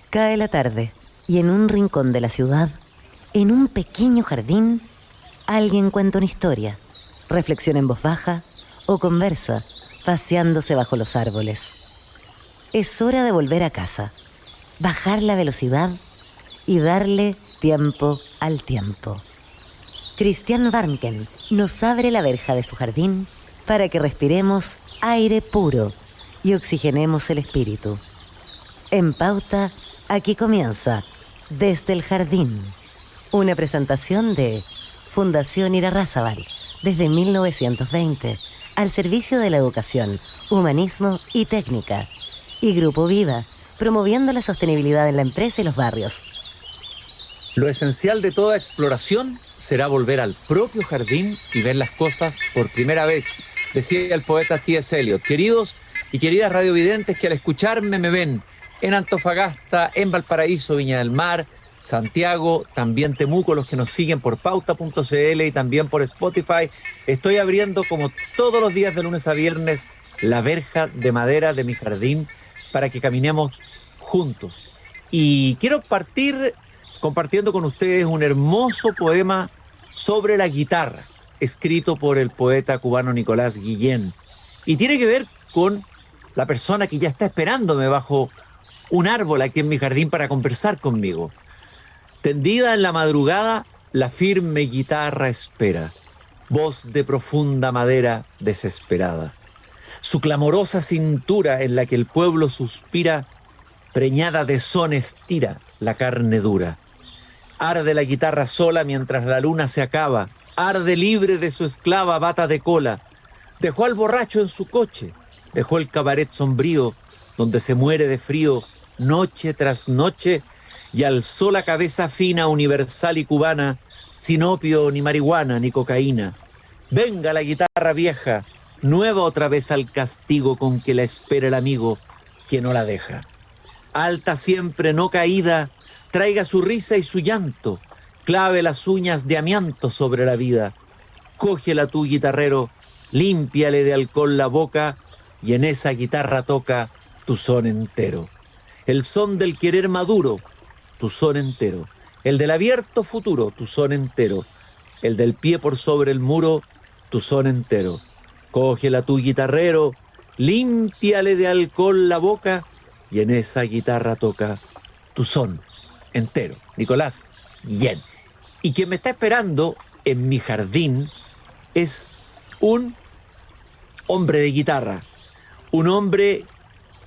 Cae la tarde y en un rincón de la ciudad, en un pequeño jardín, alguien cuenta una historia, reflexiona en voz baja o conversa, paseándose bajo los árboles. Es hora de volver a casa, bajar la velocidad y darle tiempo al tiempo. Christian Warnken nos abre la verja de su jardín para que respiremos aire puro y oxigenemos el espíritu. En Pauta, aquí comienza Desde el Jardín, una presentación de Fundación Irarrázaval, desde 1920, al servicio de la educación, humanismo y técnica, y Grupo Viva, promoviendo la sostenibilidad en la empresa y los barrios. Lo esencial de toda exploración será volver al propio jardín y ver las cosas por primera vez, decía el poeta T.S. Eliot. Queridos y queridas radiovidentes que al escucharme me ven en Antofagasta, en Valparaíso, Viña del Mar, Santiago, también Temuco, los que nos siguen por pauta.cl y también por Spotify. Estoy abriendo, como todos los días de lunes a viernes, la verja de madera de mi jardín para que caminemos juntos. Y quiero partir compartiendo con ustedes un hermoso poema sobre la guitarra, escrito por el poeta cubano Nicolás Guillén. Y tiene que ver con la persona que ya está esperándome bajo un árbol aquí en mi jardín para conversar conmigo. Tendida en la madrugada, la firme guitarra espera, voz de profunda madera desesperada. Su clamorosa cintura en la que el pueblo suspira, preñada de sones tira la carne dura. Arde la guitarra sola mientras la luna se acaba, arde libre de su esclava bata de cola. Dejó al borracho en su coche, dejó el cabaret sombrío, donde se muere de frío noche tras noche, y alzó la cabeza fina, universal y cubana, sin opio, ni marihuana, ni cocaína. Venga la guitarra vieja, nueva otra vez al castigo con que la espera el amigo, que no la deja. Alta siempre, no caída, traiga su risa y su llanto, clave las uñas de amianto sobre la vida. Cógela tú, guitarrero, límpiale de alcohol la boca, y en esa guitarra toca tu son entero. El son del querer maduro, tu son entero. El del abierto futuro, tu son entero. El del pie por sobre el muro, tu son entero. Cógela tú, guitarrero, límpiale de alcohol la boca, y en esa guitarra toca tu son entero. Nicolás Guillén. Y quien me está esperando en mi jardín es un hombre de guitarra, un hombre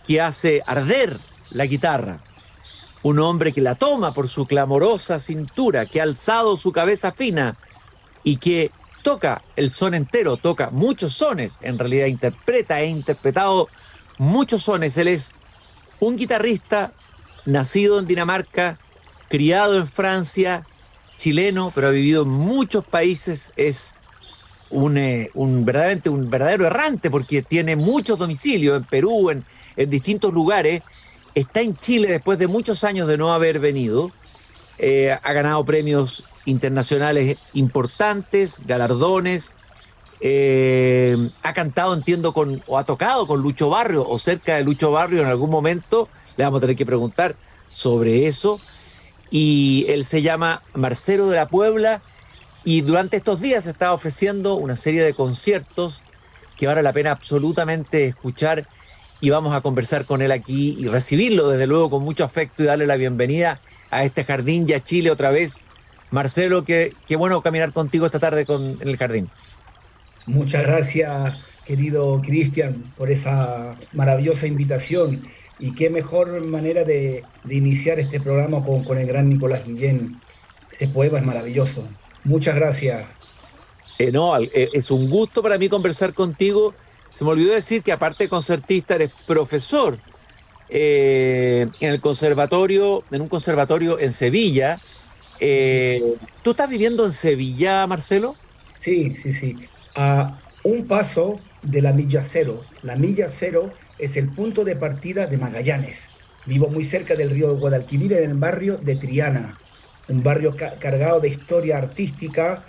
que hace arder la guitarra, un hombre que la toma por su clamorosa cintura, que ha alzado su cabeza fina y que toca el son entero, toca muchos sones, en realidad interpreta, interpretado muchos sones. Él es un guitarrista nacido en Dinamarca, criado en Francia, chileno, pero ha vivido en muchos países. Es un verdadero errante porque tiene muchos domicilios en Perú, en distintos lugares. Está en Chile después de muchos años de no haber venido. Ha ganado premios internacionales importantes, galardones. Ha cantado, entiendo, o ha tocado con Lucho Barrio o cerca de Lucho Barrio en algún momento. Le vamos a tener que preguntar sobre eso. Y él se llama Marcelo de la Puebla y durante estos días está ofreciendo una serie de conciertos que vale la pena absolutamente escuchar, y vamos a conversar con él aquí y recibirlo desde luego con mucho afecto y darle la bienvenida a este jardín y a Chile otra vez. Marcelo, qué bueno caminar contigo esta tarde en el jardín. Muchas gracias, querido Cristian, por esa maravillosa invitación. Y qué mejor manera de iniciar este programa con el gran Nicolás Guillén. Este poema es maravilloso. Muchas gracias. Es un gusto para mí conversar contigo. Se me olvidó decir que aparte de concertista, eres profesor en un conservatorio en Sevilla. Sí. ¿Tú estás viviendo en Sevilla, Marcelo? Sí. A un paso de la milla cero. La milla cero es el punto de partida de Magallanes. Vivo muy cerca del río Guadalquivir, en el barrio de Triana, un barrio cargado de historia artística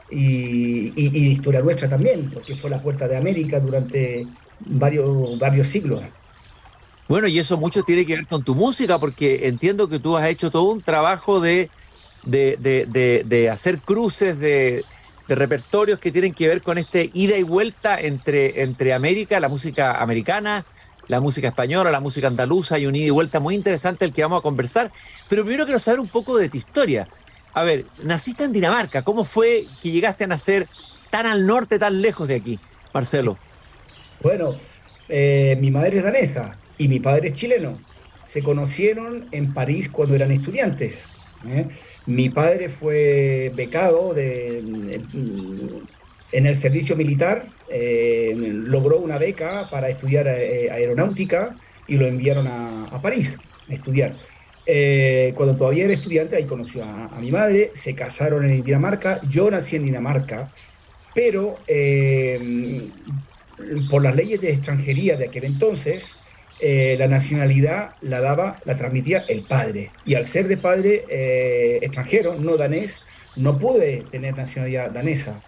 y de historia nuestra también, porque fue la puerta de América durante varios siglos. Bueno, y eso mucho tiene que ver con tu música, porque entiendo que tú has hecho todo un trabajo de hacer cruces de repertorios que tienen que ver con este ida y vuelta entre América, la música americana, la música española, la música andaluza, y un ida y vuelta muy interesante el que vamos a conversar. Pero primero quiero saber un poco de tu historia. A ver, naciste en Dinamarca. ¿Cómo fue que llegaste a nacer tan al norte, tan lejos de aquí, Marcelo? Bueno, mi madre es danesa y mi padre es chileno. Se conocieron en París cuando eran estudiantes. ¿Eh? Mi padre fue becado en el servicio militar, logró una beca para estudiar aeronáutica y lo enviaron a París a estudiar. Cuando todavía era estudiante, ahí conoció a mi madre, se casaron en Dinamarca, yo nací en Dinamarca, pero por las leyes de extranjería de aquel entonces, la nacionalidad la transmitía el padre. Y al ser de padre extranjero, no danés, no pude tener nacionalidad danesa.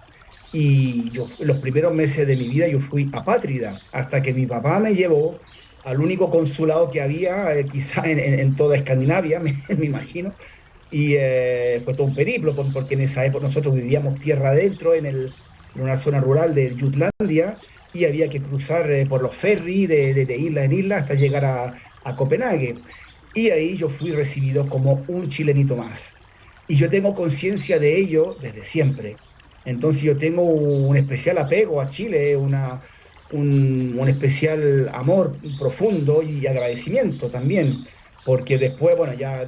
Y yo, los primeros meses de mi vida, yo fui apátrida, hasta que mi papá me llevó al único consulado que había, quizá en toda Escandinavia, me imagino. Y fue todo un periplo, porque en esa época nosotros vivíamos tierra adentro, en una zona rural de Jutlandia, y había que cruzar por los ferries de isla en isla hasta llegar a Copenhague. Y ahí yo fui recibido como un chilenito más. Y yo tengo conciencia de ello desde siempre. Entonces yo tengo un especial apego a Chile, un especial amor profundo y agradecimiento también, porque después, bueno, ya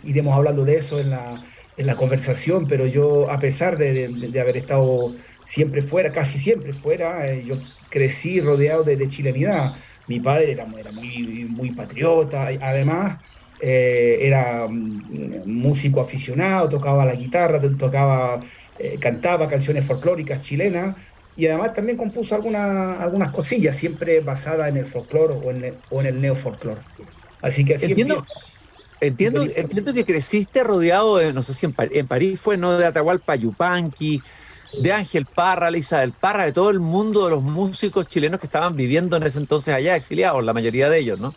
iremos hablando de eso en la conversación, pero yo, a pesar de haber estado siempre fuera, casi siempre fuera, yo crecí rodeado de chilenidad. Mi padre era muy patriota, además era músico aficionado, tocaba la guitarra, cantaba canciones folclóricas chilenas y además también compuso algunas cosillas, siempre basadas en el folclore o en el neofolclore. Así que así Entiendo, empieza. entiendo que creciste rodeado de, no sé si en París fue, ¿no? De Atahualpa Yupanqui, de Ángel Parra, Isabel Parra, de todo el mundo de los músicos chilenos que estaban viviendo en ese entonces allá, exiliados, la mayoría de ellos, ¿no?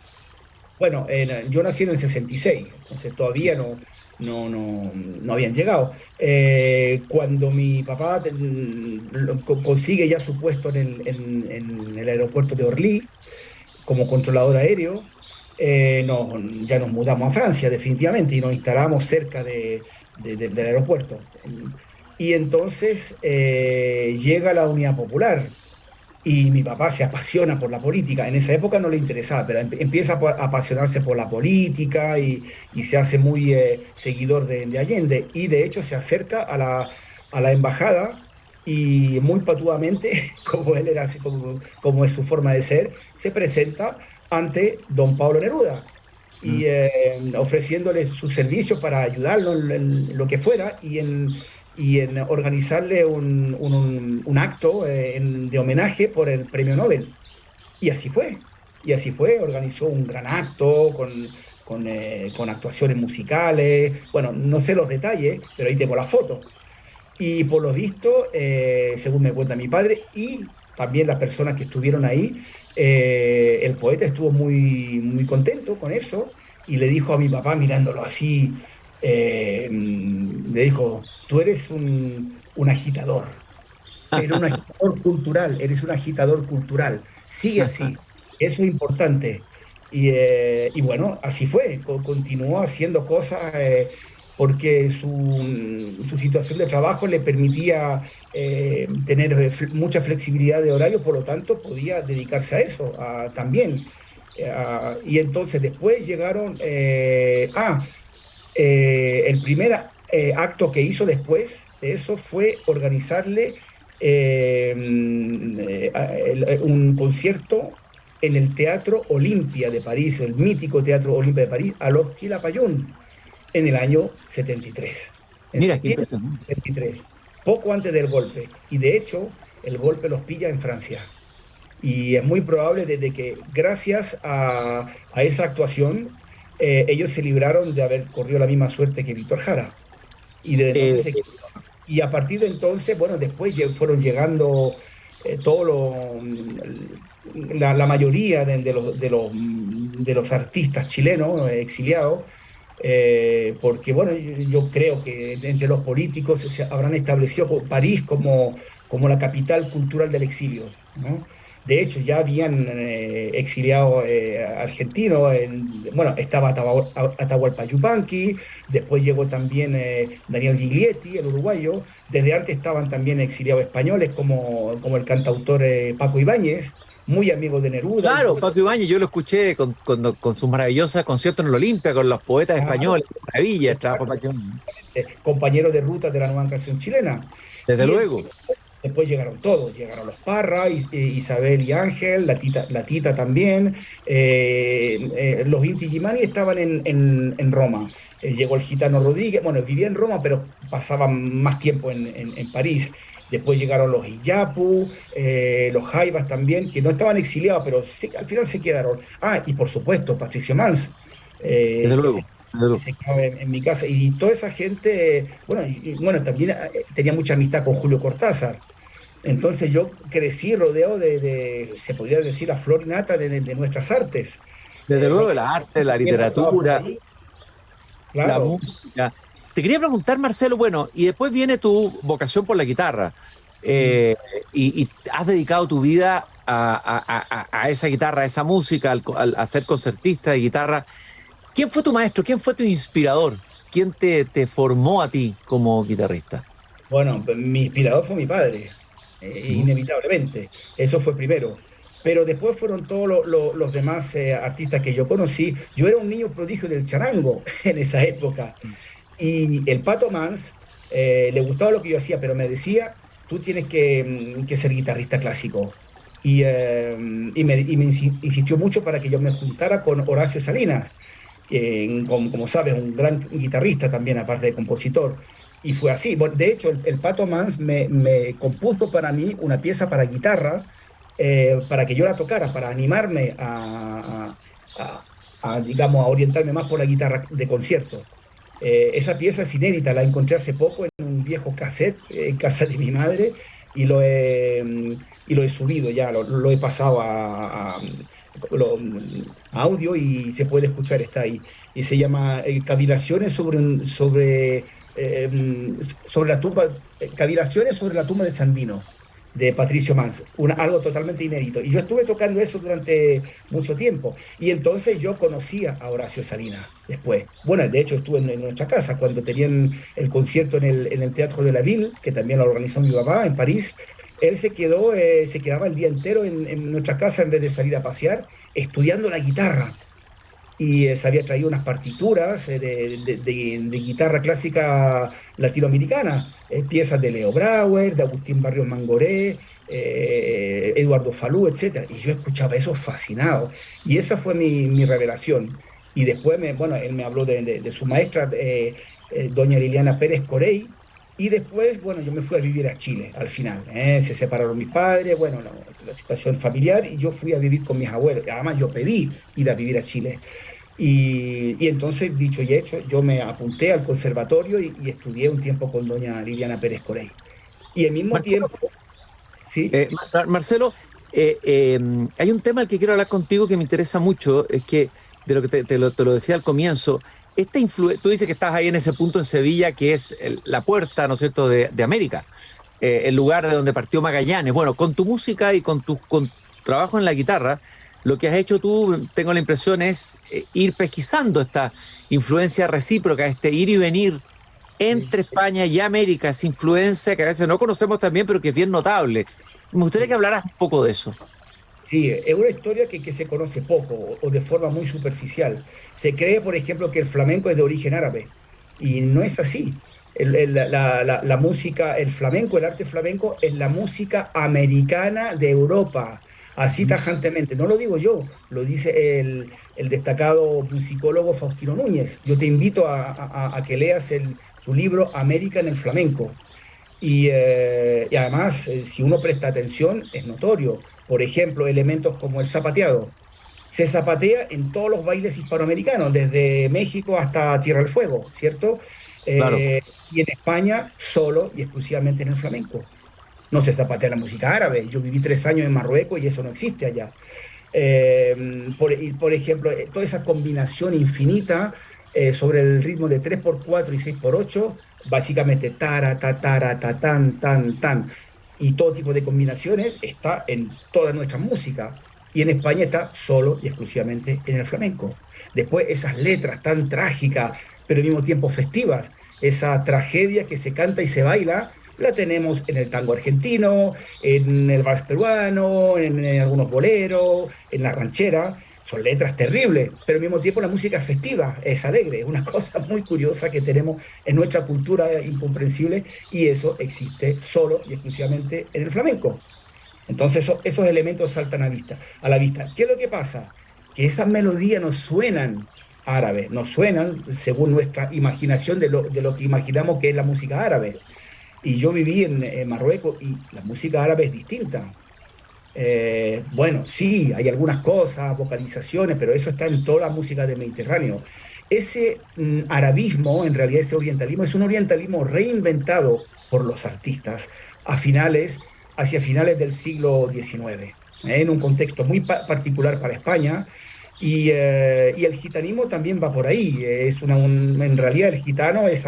Bueno, yo nací en el 66, entonces todavía no habían llegado. Cuando mi papá consigue ya su puesto en el aeropuerto de Orly como controlador aéreo, ya nos mudamos a Francia definitivamente y nos instalamos cerca del aeropuerto. Y entonces llega la Unidad Popular y mi papá se apasiona por la política. En esa época no le interesaba, pero empieza a apasionarse por la política y se hace muy seguidor de Allende. Y de hecho se acerca a la embajada y muy patuamente, como él era así, como es su forma de ser, se presenta ante don Pablo Neruda y ofreciéndole sus servicios para ayudarlo en lo que fuera y en organizarle un acto de homenaje por el premio Nobel. Y así fue. Y así fue. Organizó un gran acto con actuaciones musicales. Bueno, no sé los detalles, pero ahí tengo la foto. Y por lo visto, según me cuenta mi padre y también las personas que estuvieron ahí, el poeta estuvo muy contento con eso y le dijo a mi papá, mirándolo así, le dijo, tú eres un agitador, pero un agitador cultural, eres un agitador cultural, sigue así, eso es importante. Y bueno, así fue, continuó haciendo cosas porque su situación de trabajo le permitía tener mucha flexibilidad de horario, por lo tanto podía dedicarse a eso también. Y entonces después llegaron, el primer acto que hizo después de eso fue organizarle un concierto en el Teatro Olimpia de París, el mítico Teatro Olimpia de París, a los Quilapayún, en el año 73. En Mira, qué septiembre impresionante. del 73, poco antes del golpe. Y de hecho, el golpe los pilla en Francia. Y es muy probable desde que, gracias a esa actuación, ellos se libraron de haber corrido la misma suerte que Víctor Jara. Y desde Eh, entonces y a partir de entonces, bueno, después fueron llegando todo la mayoría de los de los artistas chilenos exiliados, porque bueno, yo creo que entre los políticos se habrán establecido París como la capital cultural del exilio, ¿no? De hecho, ya habían exiliados argentinos, bueno, estaba Atahualpa Yupanqui, después llegó también Daniel Giglietti, el uruguayo, desde antes estaban también exiliados españoles como el cantautor Paco Ibáñez, muy amigo de Neruda. Claro, Paco Ibáñez, yo lo escuché con sus maravillosos conciertos en el Olimpia, con los poetas españoles, maravilla, trabajo Paco Ibáñez. Compañero de ruta de la nueva canción chilena. Desde luego. Después llegaron todos, llegaron los Parra, Isabel y Ángel, la Tita también, los Inti Gimani estaban en Roma. Llegó el Gitano Rodríguez, bueno, vivía en Roma, pero pasaba más tiempo en París. Después llegaron los Iyapu, los Jaivas también, que no estaban exiliados, pero sí, al final se quedaron. Ah, y por supuesto, Patricio Mans, Desde luego. que se quedó en mi casa. Y toda esa gente, bueno, también tenía mucha amistad con Julio Cortázar. Entonces yo crecí rodeado se podría decir, la flor y nata de nuestras artes. Desde luego, la arte, la literatura, la Claro. música. Te quería preguntar, Marcelo, bueno, y después viene tu vocación por la guitarra, y has dedicado tu vida a esa guitarra, a esa música, a ser concertista de guitarra. ¿Quién fue tu maestro? ¿Quién fue tu inspirador? ¿Quién te formó a ti como guitarrista? Bueno, mi inspirador fue mi padre, inevitablemente. Eso fue primero. Pero después fueron todos los demás artistas que yo conocí. Yo era un niño prodigio del charango en esa época. Y el Pato Mans le gustaba lo que yo hacía, pero me decía, tú tienes que ser guitarrista clásico. Y me insistió mucho para que yo me juntara con Horacio Salinas, como sabes, un gran guitarrista también, aparte de compositor. Y fue así. Bueno, de hecho, el Pato Mans me compuso para mí una pieza para guitarra, para que yo la tocara, para animarme digamos, a orientarme más por la guitarra de concierto. Esa pieza es inédita, la encontré hace poco en un viejo cassette en casa de mi madre y lo he subido ya, lo he pasado a audio y se puede escuchar, está ahí. Y se llama Cavilaciones sobre la tumba, Cavilaciones sobre la tumba de Sandino, de Patricio Mans, algo totalmente inédito. Y yo estuve tocando eso durante mucho tiempo. Y entonces yo conocía a Horacio Salinas después. Bueno, de hecho estuve en nuestra casa cuando tenían el concierto en el Teatro de la Ville, que también lo organizó mi papá en París. Él se quedaba el día entero en nuestra casa en vez de salir a pasear, estudiando la guitarra. Y se había traído unas partituras de guitarra clásica latinoamericana, piezas de Leo Brauer, de Agustín Barrios Mangoré, Eduardo Falú, etc. Y yo escuchaba eso fascinado. Y esa fue mi revelación. Y después, bueno, él me habló de su maestra, doña Liliana Pérez Corey. Y después, bueno, yo me fui a vivir a Chile al final. Se separaron mis padres, bueno, la situación familiar, y yo fui a vivir con mis abuelos. Además, yo pedí ir a vivir a Chile. Y entonces, dicho y hecho, yo me apunté al conservatorio y estudié un tiempo con doña Liliana Pérez Corey. Y al mismo Marcelo, tiempo, ¿sí? Marcelo, hay un tema al que quiero hablar contigo que me interesa mucho, es que de lo que te lo decía al comienzo, tú dices que estás ahí en ese punto en Sevilla, que es la puerta, ¿no es cierto?, de América, el lugar de donde partió Magallanes. Bueno, con tu música y con trabajo en la guitarra, lo que has hecho tú, tengo la impresión, es ir pesquisando esta influencia recíproca, este ir y venir entre España y América, esa influencia que a veces no conocemos también, pero que es bien notable. Me gustaría que hablaras un poco de eso. Sí, es una historia que se conoce poco o de forma muy superficial. Se cree, por ejemplo, que el flamenco es de origen árabe y no es así. La música, el flamenco, el arte flamenco es la música americana de Europa, así tajantemente. No lo digo yo, lo dice el destacado musicólogo Faustino Núñez. Yo te invito a que leas su libro América en el flamenco. Y además, si uno presta atención, es notorio. Por ejemplo, elementos como el zapateado. Se zapatea en todos los bailes hispanoamericanos, desde México hasta Tierra del Fuego, ¿cierto? Claro. Y en España, solo y exclusivamente en el flamenco. No se zapatea la música árabe. Yo viví 3 años en Marruecos y eso no existe allá. Por ejemplo, toda esa combinación infinita sobre el ritmo de 3x4 y 6x8, básicamente tara, ta, tara, ta, tan, tan, tan, y todo tipo de combinaciones está en toda nuestra música. Y en España está solo y exclusivamente en el flamenco. Después esas letras tan trágicas, pero al mismo tiempo festivas, esa tragedia que se canta y se baila, la tenemos en el tango argentino, en el vals peruano, en algunos boleros, en la ranchera. Son letras terribles, pero al mismo tiempo la música es festiva, es alegre, es una cosa muy curiosa que tenemos en nuestra cultura incomprensible, y eso existe solo y exclusivamente en el flamenco. Entonces esos elementos saltan a la vista. ¿Qué es lo que pasa? Que esas melodías nos suenan árabes, nos suenan según nuestra imaginación de lo que imaginamos que es la música árabe. Y yo viví en Marruecos y la música árabe es distinta. Bueno, sí, hay algunas cosas, vocalizaciones, pero eso está en toda la música del Mediterráneo. Ese arabismo, en realidad ese orientalismo, es un orientalismo reinventado por los artistas a finales, hacia finales del siglo XIX, en un contexto muy particular para España. Y el gitanismo también va por ahí. En realidad el gitano es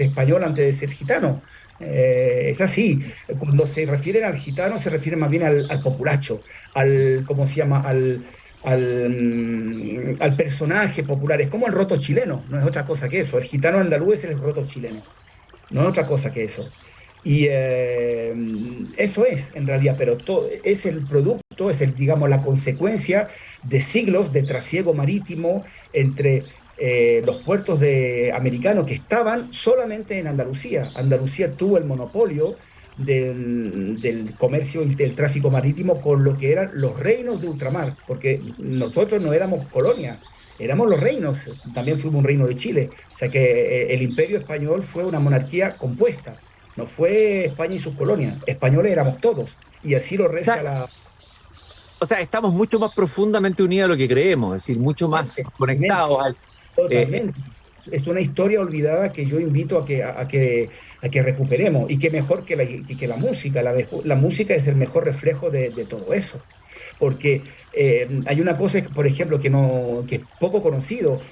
español antes de ser gitano. Es así. Cuando se refieren al gitano, se refieren más bien al populacho, ¿cómo se llama? Al personaje popular. Es como el roto chileno, no es otra cosa que eso. El gitano andaluz es el roto chileno, no es otra cosa que eso. Y eso es, en realidad, pero es el producto, digamos, la consecuencia de siglos de trasiego marítimo entre los puertos americanos que estaban solamente en Andalucía. Andalucía tuvo el monopolio del comercio y del tráfico marítimo con lo que eran los reinos de ultramar, porque nosotros no éramos colonia, éramos los reinos, también fuimos un reino de Chile. O sea que el imperio español fue una monarquía compuesta, no fue España y sus colonias, españoles éramos todos, y así lo reza la... O sea, estamos mucho más profundamente unidos a lo que creemos, es decir, mucho más conectados al... Totalmente. Es una historia olvidada que yo invito a que recuperemos, y que mejor que la música. La música es el mejor reflejo de todo eso. Porque hay una cosa, por ejemplo, que es poco conocido,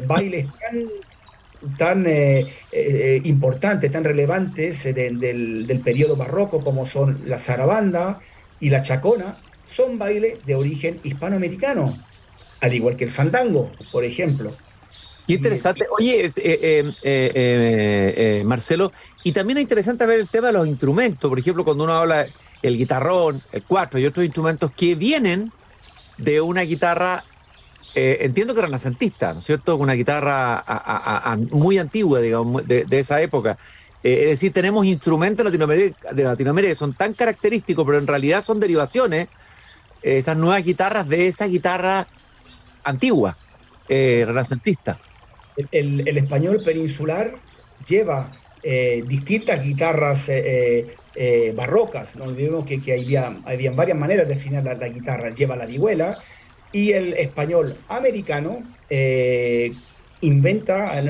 bailes tan importantes, tan relevantes del periodo barroco, como son la zarabanda y la chacona, son bailes de origen hispanoamericano, al igual que el fandango, por ejemplo. Qué interesante. Oye, Marcelo, y también es interesante ver el tema de los instrumentos. Por ejemplo, cuando uno habla el guitarrón, el cuatro y otros instrumentos que vienen de una guitarra, entiendo que renacentista, ¿no es cierto? Una guitarra muy antigua, digamos, de esa época. Es decir, tenemos instrumentos de Latinoamérica que son tan característicos, pero en realidad son derivaciones, esas nuevas guitarras de esa guitarra antigua, renacentista. El español peninsular lleva distintas guitarras barrocas. No olvidemos que habían varias maneras de afinar la guitarra. Lleva la vihuela, y el español americano inventa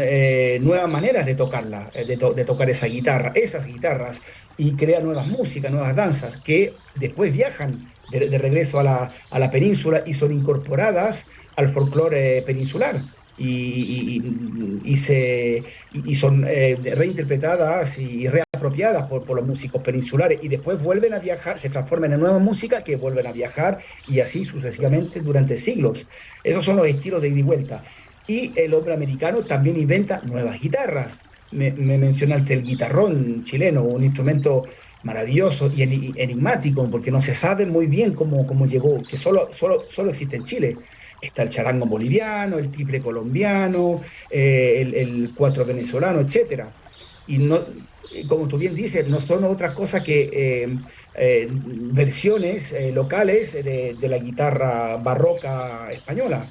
nuevas maneras de tocarla, de tocar esas guitarras, y crea nuevas músicas, nuevas danzas, que después viajan de regreso a la península y son incorporadas al folclore peninsular. Y son reinterpretadas y reapropiadas por los músicos peninsulares, y después vuelven a viajar, se transforman en nueva música que vuelven a viajar, y así sucesivamente durante siglos. Esos son los estilos de ida y vuelta. Y el hombre americano también inventa nuevas guitarras. Me mencionaste el guitarrón chileno, un instrumento maravilloso y enigmático, porque no se sabe muy bien cómo llegó, que solo existe en Chile. Está el charango boliviano, el tiple colombiano, el cuatro venezolano, etcétera. Y no, como tú bien dices, no son otras cosas que versiones locales de la guitarra barroca española.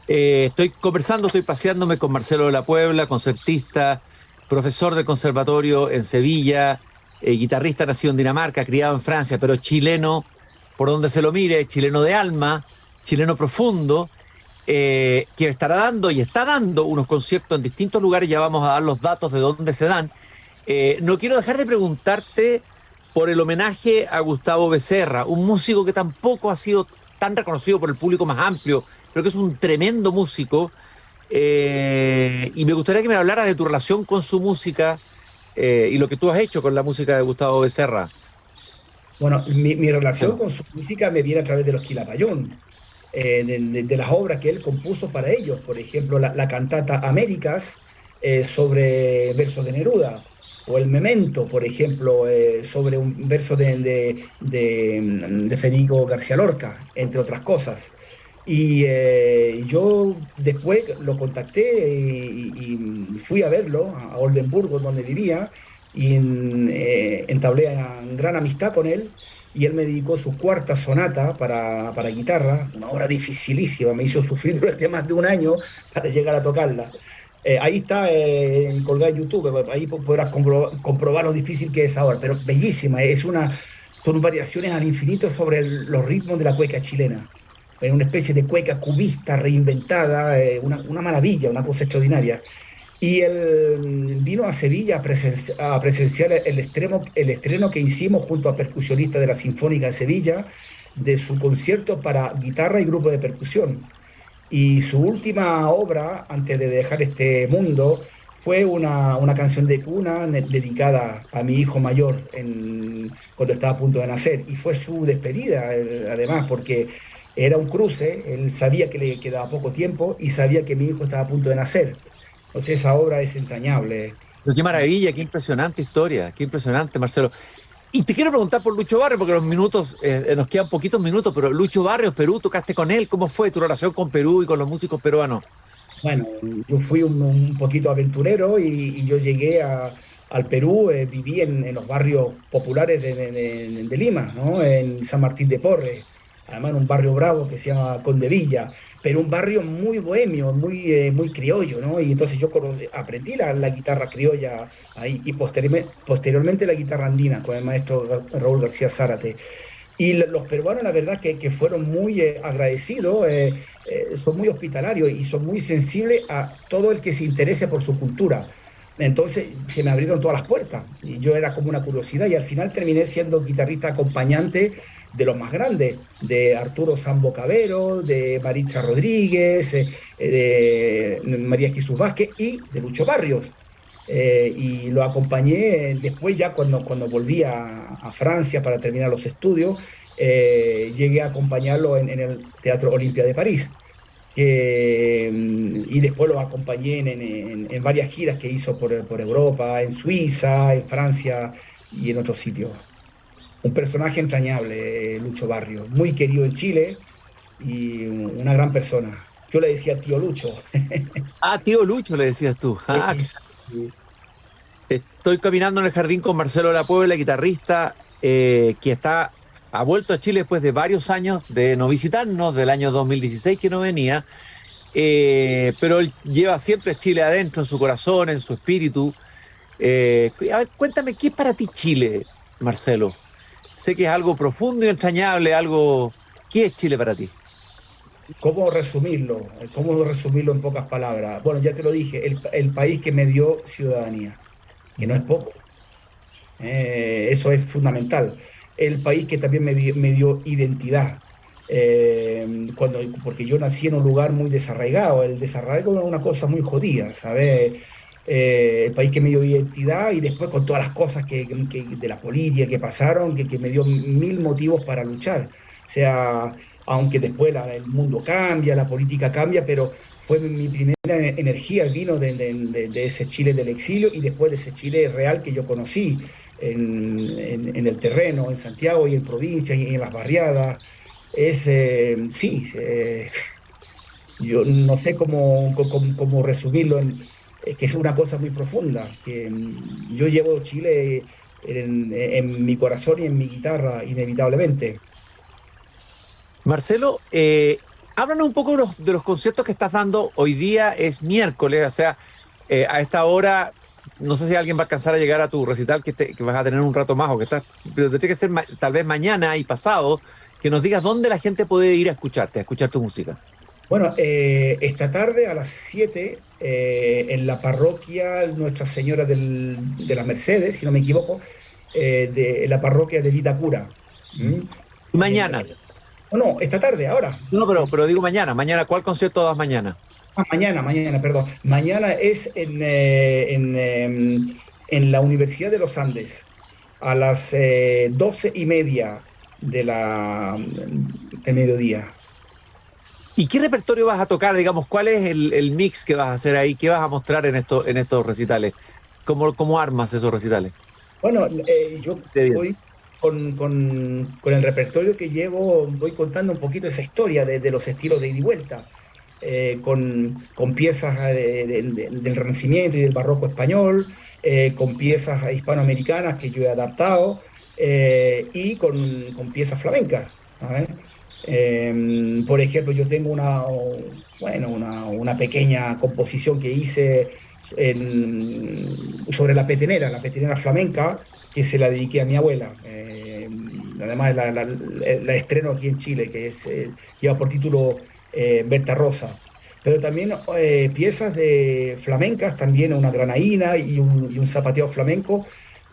Estoy conversando, estoy paseándome con Marcelo de la Puebla, concertista, profesor del conservatorio en Sevilla, guitarrista nacido en Dinamarca, criado en Francia, pero chileno, por donde se lo mire, chileno de alma, chileno profundo, que estará dando y está dando unos conciertos en distintos lugares. Ya vamos a dar los datos de dónde se dan. No quiero dejar de preguntarte por el homenaje a Gustavo Becerra, un músico que tampoco ha sido tan reconocido por el público más amplio. Creo que es un tremendo músico. Y me gustaría que me hablaras de tu relación con su música y lo que tú has hecho con la música de Gustavo Becerra. Bueno, mi relación Bueno, con su música me viene a través de los Quilapayún, de las obras que él compuso para ellos. Por ejemplo, la cantata Américas sobre versos de Neruda, o el Memento, por ejemplo, sobre un verso de Federico García Lorca, entre otras cosas. Y yo después lo contacté y fui a verlo a Oldenburgo, donde vivía, y entablé gran amistad con él. Y él me dedicó su cuarta sonata para guitarra, una obra dificilísima, me hizo sufrir durante más de un año para llegar a tocarla. Ahí está colgada en YouTube, ahí podrás comprobar lo difícil que es ahora, pero bellísima, son variaciones al infinito sobre los ritmos de la cueca chilena. Una especie de cueca cubista reinventada, una maravilla, una cosa extraordinaria. Y él vino a Sevilla a presenciar el estreno que hicimos junto a percusionistas de la Sinfónica de Sevilla, de su concierto para guitarra y grupo de percusión. Y su última obra, antes de dejar este mundo, fue una canción de cuna dedicada a mi hijo mayor cuando estaba a punto de nacer. Y fue su despedida, además, porque era un cruce, él sabía que le quedaba poco tiempo y sabía que mi hijo estaba a punto de nacer. Entonces esa obra es entrañable. pero qué maravilla, qué impresionante historia, qué impresionante, Marcelo. Y te quiero preguntar por Lucho Barrios, porque los minutos, nos quedan poquitos minutos, pero Lucho Barrios, Perú, tocaste con él, ¿cómo fue tu relación con Perú y con los músicos peruanos? Bueno, yo fui un poquito aventurero y yo llegué al Perú, viví en los barrios populares de Lima, ¿no? En San Martín de Porres, además en un barrio bravo que se llama Condevilla, pero un barrio muy bohemio, muy criollo, ¿no? Y entonces yo aprendí la guitarra criolla ahí y posteriormente la guitarra andina con el maestro Raúl García Zárate. Y los peruanos, la verdad, que fueron muy agradecidos, son muy hospitalarios y son muy sensibles a todo el que se interese por su cultura. Entonces se me abrieron todas las puertas y yo era como una curiosidad y al final terminé siendo guitarrista acompañante de los más grandes, de Arturo Sambo Cabero, de Maritza Rodríguez, de María Jesús Vázquez y de Lucho Barrios. Y lo acompañé después ya cuando volví a Francia para terminar los estudios, llegué a acompañarlo en el Teatro Olimpia de París. Y después lo acompañé en varias giras que hizo por Europa, en Suiza, en Francia y en otros sitios. Un personaje entrañable, Lucho Barrios, muy querido en Chile y una gran persona. Yo le decía tío Lucho. Ah, tío Lucho, le decías tú. Ah, estoy caminando en el jardín con Marcelo La Puebla, guitarrista, que ha vuelto a Chile después de varios años de no visitarnos, del año 2016 que no venía, pero él lleva siempre a Chile adentro, en su corazón, en su espíritu. A ver, cuéntame, ¿qué es para ti Chile, Marcelo? Sé que es algo profundo y entrañable, algo... ¿Qué es Chile para ti? ¿Cómo resumirlo? ¿Cómo resumirlo en pocas palabras? Bueno, ya te lo dije, el país que me dio ciudadanía, que no es poco. Eso es fundamental. El país que también me dio identidad. Porque yo nací en un lugar muy desarraigado. El desarraigo es una cosa muy jodida, ¿sabes? El país que me dio identidad y después con todas las cosas de la política que pasaron, que me dio mil motivos para luchar. O sea, aunque después el mundo cambia, la política cambia, pero fue mi primera energía, vino de ese Chile del exilio y después de ese Chile real que yo conocí en el terreno, en Santiago y en provincia y en las barriadas. Sí, yo no sé cómo resumirlo, que es una cosa muy profunda, que yo llevo Chile en mi corazón y en mi guitarra, inevitablemente. Marcelo, háblanos un poco de los conciertos que estás dando. Hoy día es miércoles, o sea, a esta hora, no sé si alguien va a alcanzar a llegar a tu recital que vas a tener un rato más, pero tiene que ser tal vez mañana y pasado, que nos digas dónde la gente puede ir a escucharte, a escuchar tu música. Bueno, esta tarde a las 7 en la parroquia Nuestra Señora de las Mercedes, si no me equivoco, de la parroquia de Vitacura. ¿Mm? Y mañana. O no, esta tarde, ahora. No, pero digo mañana. Mañana, ¿cuál concierto das mañana? Mañana, perdón. Mañana es en la Universidad de los Andes, a las 12:30 del mediodía. ¿Y qué repertorio vas a tocar? Digamos, ¿cuál es el mix que vas a hacer ahí? ¿Qué vas a mostrar en estos recitales? ¿Cómo armas esos recitales? Bueno, yo voy con el repertorio que llevo, voy contando un poquito esa historia de los estilos de ida y vuelta, con piezas del Renacimiento y del Barroco español, con piezas hispanoamericanas que yo he adaptado, y con piezas flamencas. ¿Sabes? Por ejemplo, yo tengo una pequeña composición que hice sobre la petenera flamenca, que se la dediqué a mi abuela. Además, la estreno aquí en Chile, lleva por título Berta Rosa. Pero también piezas de flamencas, también una granaína y un zapateo flamenco,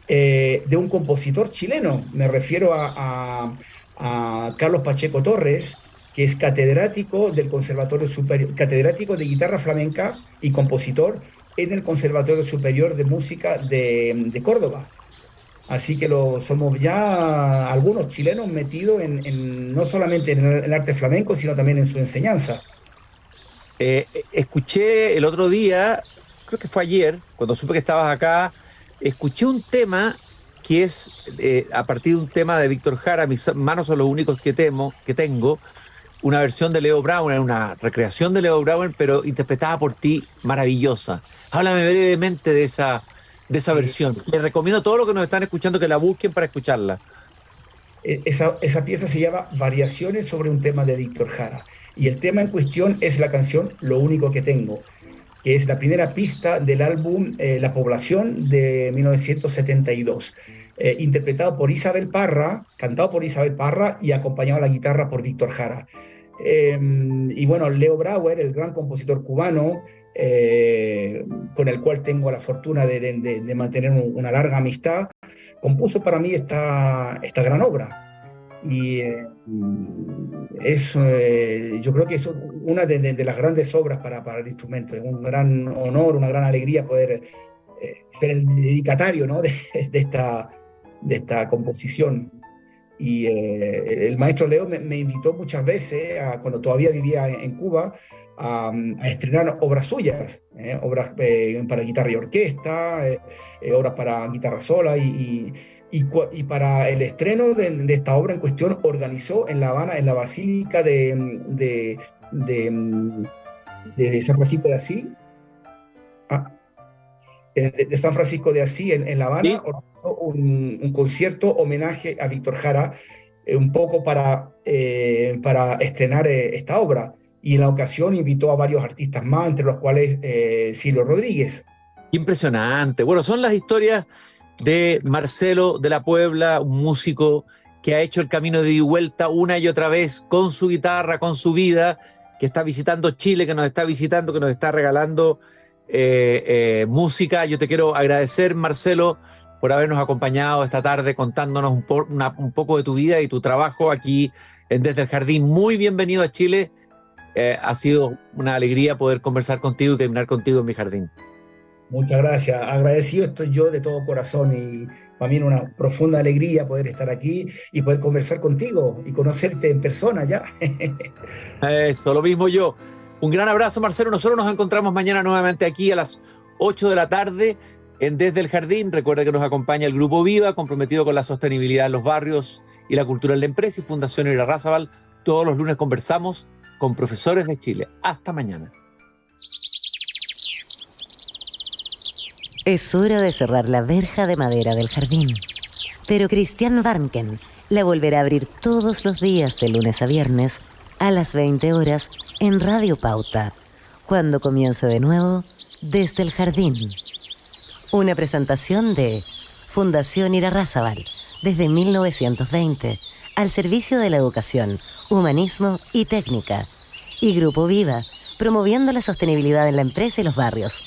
de un compositor chileno. Me refiero a Carlos Pacheco Torres, que es catedrático del Conservatorio Superior, catedrático de guitarra flamenca y compositor en el Conservatorio Superior de Música de Córdoba. Así que somos ya algunos chilenos metidos no solamente en el arte flamenco, sino también en su enseñanza. Escuché el otro día, creo que fue ayer, cuando supe que estabas acá, escuché un tema que es a partir de un tema de Víctor Jara, Mis manos son los únicos que tengo, una versión de Leo Brauer, una recreación de Leo Brauer, pero interpretada por ti, maravillosa. Háblame brevemente de esa versión. Les recomiendo a todos los que nos están escuchando que la busquen para escucharla. Esa pieza se llama Variaciones sobre un tema de Víctor Jara. Y el tema en cuestión es la canción Lo único que tengo, que es la primera pista del álbum La Población de 1972. Interpretado por Isabel Parra, cantado por Isabel Parra y acompañado a la guitarra por Víctor Jara. Y bueno, Leo Brauer, el gran compositor cubano, con el cual tengo la fortuna de mantener una larga amistad, compuso para mí esta gran obra. Y yo creo que es una de las grandes obras para el instrumento. Es un gran honor, una gran alegría poder ser el dedicatario, ¿no? de esta composición. Y el maestro Leo me invitó muchas veces, cuando todavía vivía en Cuba, a estrenar obras suyas, obras para guitarra y orquesta, obras para guitarra sola, y para el estreno de esta obra en cuestión organizó en La Habana, en la Basílica de San Francisco de Asís, de San Francisco de Asís, en La Habana, ¿sí? Organizó un concierto homenaje a Víctor Jara, un poco para estrenar esta obra. Y en la ocasión invitó a varios artistas más, entre los cuales Silvio Rodríguez. Impresionante. Bueno, son las historias de Marcelo de la Puebla, un músico que ha hecho el camino de ida y vuelta una y otra vez con su guitarra, con su vida, que está visitando Chile, que nos está visitando, que nos está regalando música. Yo te quiero agradecer, Marcelo, por habernos acompañado esta tarde contándonos un poco de tu vida y tu trabajo aquí en Desde el Jardín. Muy bienvenido a Chile. Ha sido una alegría poder conversar contigo y caminar contigo en mi jardín. Muchas gracias. Agradecido estoy yo de todo corazón, y para mí es una profunda alegría poder estar aquí y poder conversar contigo y conocerte en persona ya. Eso, lo mismo yo. Un gran abrazo, Marcelo. Nosotros nos encontramos mañana nuevamente aquí a las 8 de la tarde en Desde el Jardín. Recuerda que nos acompaña el Grupo Viva, comprometido con la sostenibilidad en los barrios y la cultura en la empresa, y Fundación Irarrázaval. Todos los lunes conversamos con profesores de Chile. Hasta mañana. Es hora de cerrar la verja de madera del jardín. Pero Cristian Warnken la volverá a abrir todos los días de lunes a viernes a las 20 horas en Radio Pauta, cuando comience de nuevo Desde el Jardín. Una presentación de Fundación Irarrázaval, desde 1920, al servicio de la educación, humanismo y técnica. Y Grupo Viva, promoviendo la sostenibilidad en la empresa y los barrios.